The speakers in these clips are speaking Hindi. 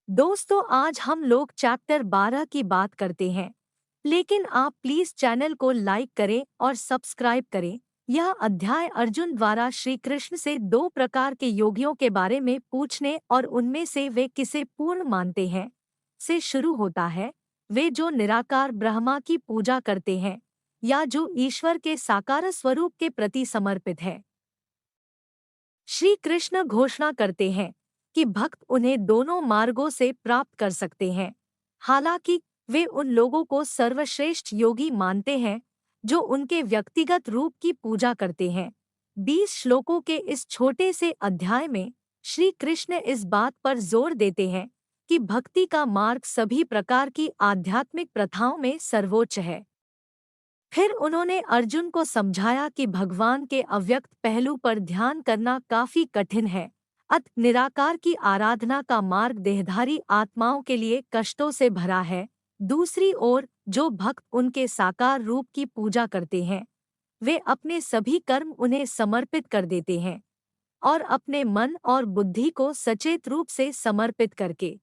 दोस्तों, आज हम लोग चैप्टर 12 की बात करते हैं। लेकिन आप प्लीज चैनल को लाइक करें और सब्सक्राइब करें। यह अध्याय अर्जुन द्वारा श्री कृष्ण से दो प्रकार के योगियों के बारे में पूछने और उनमें से वे किसे पूर्ण मानते हैं से शुरू होता है। वे जो निराकार ब्रह्मा की पूजा करते हैं या जो ईश्वर के साकार स्वरूप के प्रति समर्पित है। श्री कृष्ण घोषणा करते हैं कि भक्त उन्हें दोनों मार्गों से प्राप्त कर सकते हैं। हालांकि वे उन लोगों को सर्वश्रेष्ठ योगी मानते हैं जो उनके व्यक्तिगत रूप की पूजा करते हैं। 20 श्लोकों के इस छोटे से अध्याय में श्री कृष्ण इस बात पर जोर देते हैं कि भक्ति का मार्ग सभी प्रकार की आध्यात्मिक प्रथाओं में सर्वोच्च है। फिर उन्होंने अर्जुन को समझाया कि भगवान के अव्यक्त पहलू पर ध्यान करना काफी कठिन है। निराकार की आराधना का मार्ग देहधारी आत्माओं के लिए कष्टों से भरा है। दूसरी ओर जो भक्त उनके साकार रूप की पूजा करते हैं वे अपने सभी कर्म उन्हें समर्पित कर देते हैं और अपने मन और बुद्धि को सचेत रूप से समर्पित करके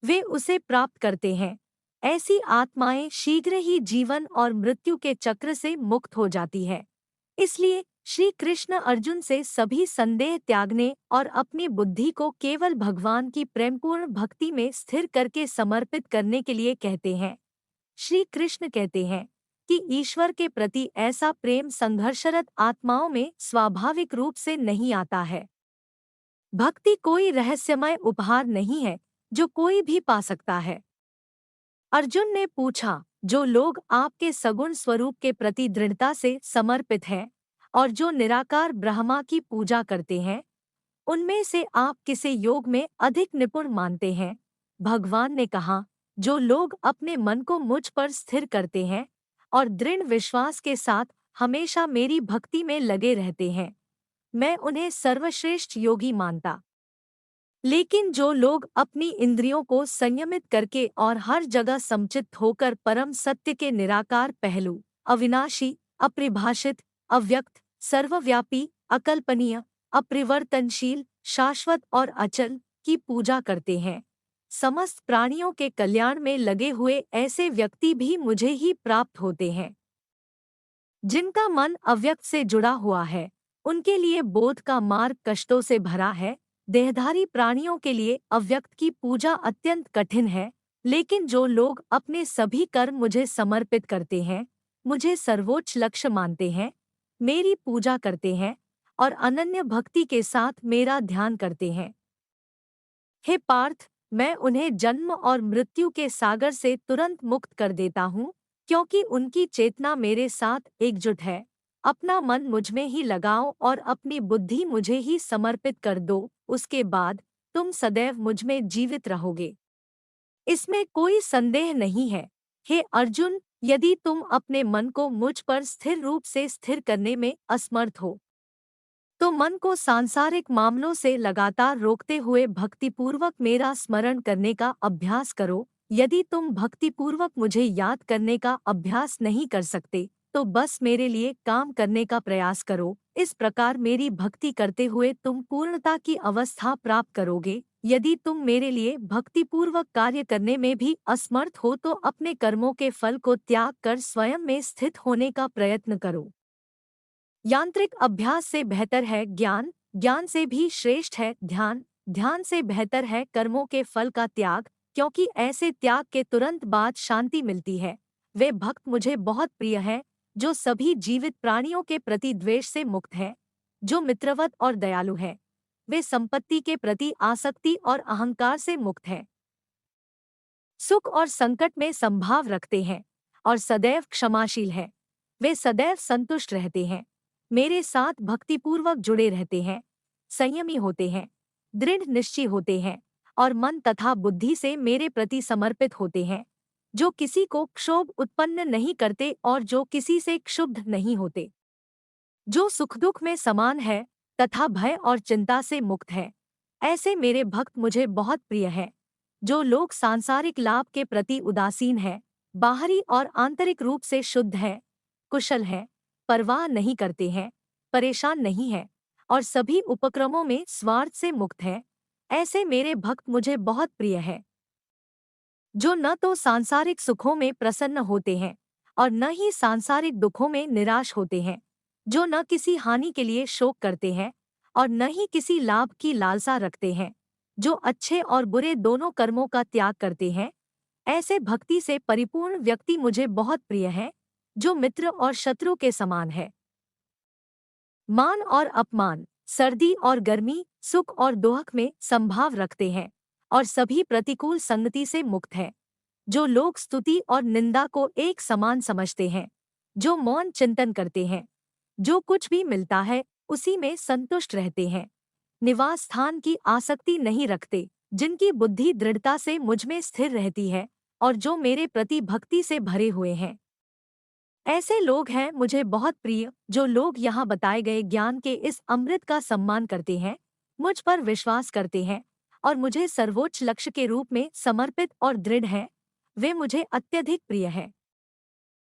वे उसे प्राप्त करते हैं। ऐसी आत्माएं शीघ्र ही जीवन और मृत्यु के चक्र से मुक्त हो जाती है। इसलिए श्री कृष्ण अर्जुन से सभी संदेह त्यागने और अपनी बुद्धि को केवल भगवान की प्रेमपूर्ण भक्ति में स्थिर करके समर्पित करने के लिए कहते हैं। श्री कृष्ण कहते हैं कि ईश्वर के प्रति ऐसा प्रेम संघर्षरत आत्माओं में स्वाभाविक रूप से नहीं आता है। भक्ति कोई रहस्यमय उपहार नहीं है जो कोई भी पा सकता है। अर्जुन ने पूछा, जो लोग आपके सगुण स्वरूप के प्रति दृढ़ता से समर्पित हैं और जो निराकार ब्रह्मा की पूजा करते हैं, उनमें से आप किसे योग में अधिक निपुण मानते हैं? भगवान ने कहा, जो लोग अपने मन को मुझ पर स्थिर करते हैं और दृढ़ विश्वास के साथ हमेशा मेरी भक्ति में लगे रहते हैं, मैं उन्हें सर्वश्रेष्ठ योगी मानता। लेकिन जो लोग अपनी इंद्रियों को संयमित करके और हर जगह समचित्त होकर परम सत्य के निराकार पहलू, अविनाशी, अपरिभाषित, अव्यक्त, सर्वव्यापी, अकल्पनीय, अपरिवर्तनशील, शाश्वत और अचल की पूजा करते हैं, समस्त प्राणियों के कल्याण में लगे हुए ऐसे व्यक्ति भी मुझे ही प्राप्त होते हैं। जिनका मन अव्यक्त से जुड़ा हुआ है, उनके लिए बोध का मार्ग कष्टों से भरा है। देहधारी प्राणियों के लिए अव्यक्त की पूजा अत्यंत कठिन है। लेकिन जो लोग अपने सभी कर्म मुझे समर्पित करते हैं, मुझे सर्वोच्च लक्ष्य मानते हैं, मेरी पूजा करते हैं और अनन्य भक्ति के साथ मेरा ध्यान करते हैं, हे पार्थ, मैं उन्हें जन्म और मृत्यु के सागर से तुरंत मुक्त कर देता हूँ, क्योंकि उनकी चेतना मेरे साथ एकजुट है। अपना मन मुझ में ही लगाओ और अपनी बुद्धि मुझे ही समर्पित कर दो, उसके बाद तुम सदैव मुझ में जीवित रहोगे। इसमें कोई संदेह नहीं है। हे अर्जुन, यदि तुम अपने मन को मुझ पर स्थिर रूप से स्थिर करने में असमर्थ हो, तो मन को सांसारिक मामलों से लगातार रोकते हुए भक्तिपूर्वक मेरा स्मरण करने का अभ्यास करो। यदि तुम भक्तिपूर्वक मुझे याद करने का अभ्यास नहीं कर सकते, तो बस मेरे लिए काम करने का प्रयास करो। इस प्रकार मेरी भक्ति करते हुए तुम पूर्णता की अवस्था प्राप्त करोगे। यदि तुम मेरे लिए भक्तिपूर्वक कार्य करने में भी असमर्थ हो, तो अपने कर्मों के फल को त्याग कर स्वयं में स्थित होने का प्रयत्न करो। यांत्रिक अभ्यास से बेहतर है ज्ञान, ज्ञान से भी श्रेष्ठ है ध्यान, ध्यान से बेहतर है कर्मों के फल का त्याग, क्योंकि ऐसे त्याग के तुरंत बाद शांति मिलती है। वे भक्त मुझे बहुत प्रिय हैं, जो सभी जीवित प्राणियों के प्रति द्वेष से मुक्त हैं, जो मित्रवत और दयालु हैं। वे संपत्ति के प्रति आसक्ति और अहंकार से मुक्त हैं, सुख और संकट में संभाव रखते हैं और सदैव क्षमाशील हैं। वे सदैव संतुष्ट रहते हैं, मेरे साथ भक्तिपूर्वक जुड़े रहते हैं, संयमी होते हैं, दृढ़ निश्चयी होते हैं और मन तथा बुद्धि से मेरे प्रति समर्पित होते हैं, जो किसी को क्षोभ उत्पन्न नहीं करते और जो किसी से क्षुब्ध नहीं होते, जो सुख दुख में समान है तथा भय और चिंता से मुक्त है। ऐसे मेरे भक्त मुझे बहुत प्रिय हैं। जो लोग सांसारिक लाभ के प्रति उदासीन हैं, बाहरी और आंतरिक रूप से शुद्ध हैं, कुशल हैं, परवाह नहीं करते हैं, परेशान नहीं हैं और सभी उपक्रमों में स्वार्थ से मुक्त हैं, ऐसे मेरे भक्त मुझे बहुत प्रिय है, जो न तो सांसारिक सुखों में प्रसन्न होते हैं और न ही सांसारिक दुखों में निराश होते हैं, जो न किसी हानि के लिए शोक करते हैं और न ही किसी लाभ की लालसा रखते हैं, जो अच्छे और बुरे दोनों कर्मों का त्याग करते हैं। ऐसे भक्ति से परिपूर्ण व्यक्ति मुझे बहुत प्रिय है, जो मित्र और शत्रु के समान है। मान और अपमान, सर्दी और गर्मी, सुख और दुख में संभाव रखते हैं और सभी प्रतिकूल संगति से मुक्त है, जो लोग स्तुति और निंदा को एक समान समझते हैं, जो मौन चिंतन करते हैं, जो कुछ भी मिलता है उसी में संतुष्ट रहते हैं, निवास स्थान की आसक्ति नहीं रखते, जिनकी बुद्धि दृढ़ता से मुझ में स्थिर रहती है और जो मेरे प्रति भक्ति से भरे हुए हैं। ऐसे लोग हैं मुझे बहुत प्रिय, जो लोग यहाँ बताए गए ज्ञान के इस अमृत का सम्मान करते हैं, मुझ पर विश्वास करते हैं और मुझे सर्वोच्च लक्ष्य के रूप में समर्पित और दृढ़ हैं। वे मुझे अत्यधिक प्रिय हैं।